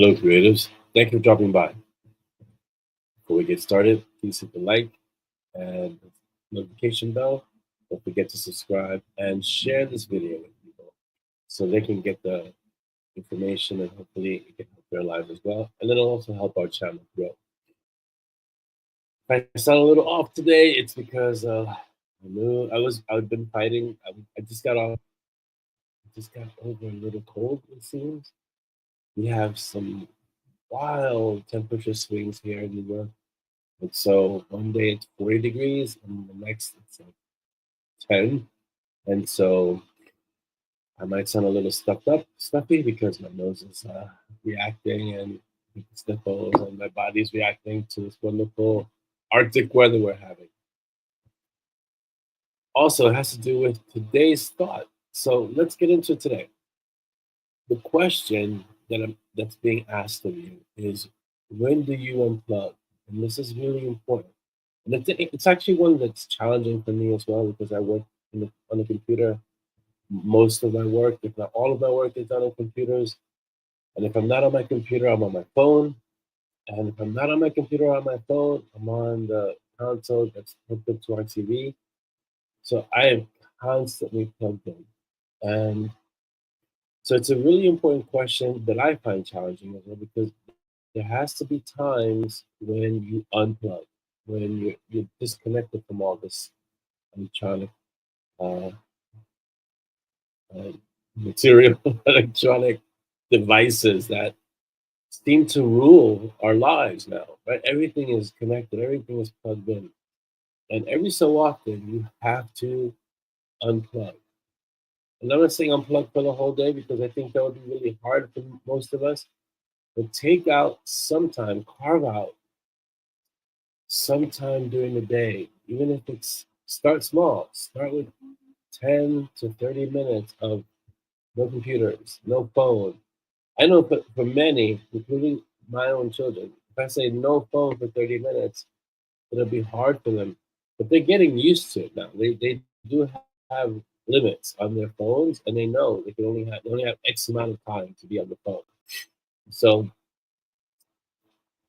Hello, creatives. Thank you for dropping by. Before we get started, please hit the like and notification bell. Don't forget to subscribe and share this video with people so they can get the information and hopefully it can help their lives as well. And it'll also help our channel grow. If I sound a little off today, it's because I knew I've been fighting. I just got over a little cold. It seems we have some wild temperature swings here in New York. And so one day it's 40 degrees and the next it's like 10. And so I might sound a little stuffy because my nose is reacting and with the sniffles and my body's reacting to this wonderful Arctic weather we're having. Also, it has to do with today's thought. So let's get into it today. The question that's being asked of you is, when do you unplug? And this is really important. And it's actually one that's challenging for me as well because I work on the computer. Most of my work, if not all of my work, is done on computers. And if I'm not on my computer, I'm on my phone. And if I'm not on my computer or on my phone, I'm on the console that's hooked up to our TV. So I am constantly plugged in. And so it's a really important question that I find challenging as well because there has to be times when you unplug, when you're disconnected from all this electronic uh, uh, material, electronic devices that seem to rule our lives now. Right? Everything is connected. Everything is plugged in, and every so often you have to unplug. And I'm not saying unplug for the whole day because I think that would be really hard for most of us. But take out some time, carve out some time during the day, even if it's start small. Start with 10 to 30 minutes of no computers, no phone. I know for many, including my own children, if I say no phone for 30 minutes, it'll be hard for them. But they're getting used to it now. They do have limits on their phones, and they know they only have X amount of time to be on the phone. So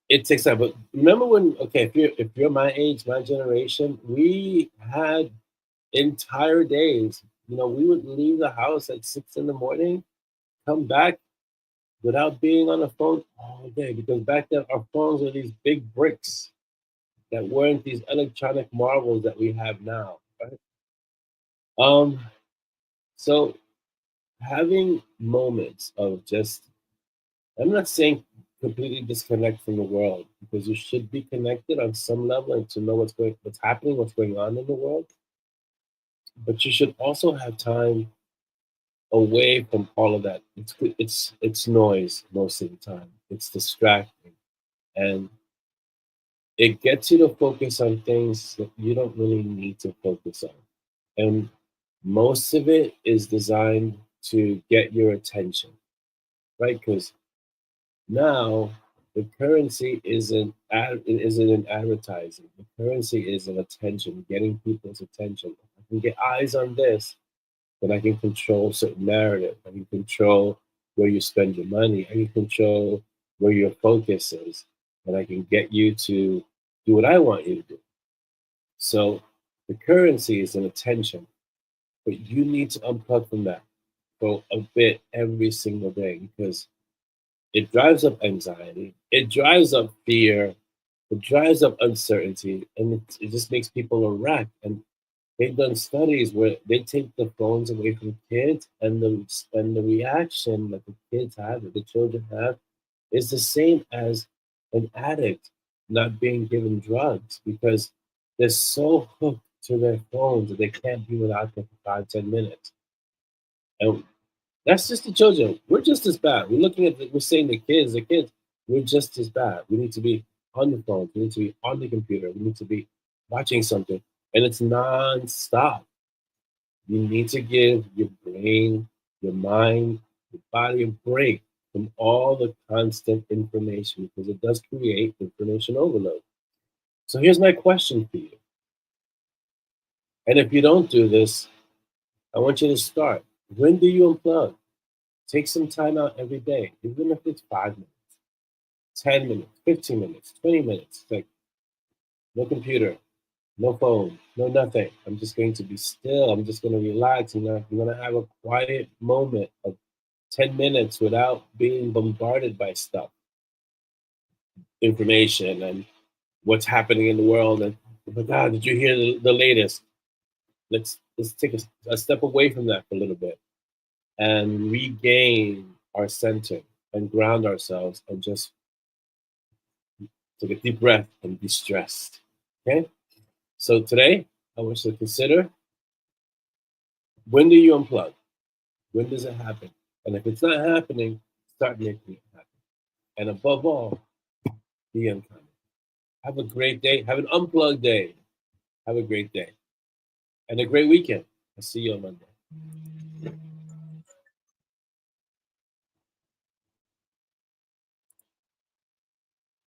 it takes time. But remember when, okay, if you're my age, my generation, we had entire days. We would leave the house at 6 in the morning, come back without being on the phone all day. Because back then our phones were these big bricks that weren't these electronic marvels that we have now. Right? Um, so having moments of just, I'm not saying completely disconnect from the world because you should be connected on some level and to know what's happening, what's going on in the world. But you should also have time away from all of that. It's noise most of the time. It's distracting, and it gets you to focus on things that you don't really need to focus on. And most of it is designed to get your attention, right? Because now the currency isn't in advertising. The currency is in attention, getting people's attention. If I can get eyes on this, then I can control certain narrative. I can control where you spend your money. I can control where your focus is, and I can get you to do what I want you to do. So the currency is in attention, but you need to unplug from that for a bit every single day because it drives up anxiety, it drives up fear, it drives up uncertainty, and it just makes people a wreck. And they've done studies where they take the phones away from kids, and the reaction that the kids have, that the children have, is the same as an addict not being given drugs because they're so hooked to their phones that they can't be without them for 5, 10 minutes. And that's just the children. We're just as bad. We're saying the kids, we're just as bad. We need to be on the phone. We need to be on the computer. We need to be watching something. And it's non-stop. You need to give your brain, your mind, your body a break from all the constant information because it does create information overload. So here's my question for you. And if you don't do this, I want you to start. When do you unplug? Take some time out every day, even if it's 5 minutes. 10 minutes, 15 minutes, 20 minutes. Like, no computer, no phone, no nothing. I'm just going to be still. I'm just going to relax. I'm going to have a quiet moment of 10 minutes without being bombarded by stuff, information, and what's happening in the world. And, oh my God, did you hear the latest? Let's take a step away from that for a little bit and regain our center and ground ourselves and just take a deep breath and be stressed. Okay? So today, I want you to consider, when do you unplug? When does it happen? And if it's not happening, start making it happen. And above all, be unkind. Have a great day. Have an unplugged day. Have a great day and a great weekend. I'll see you on Monday.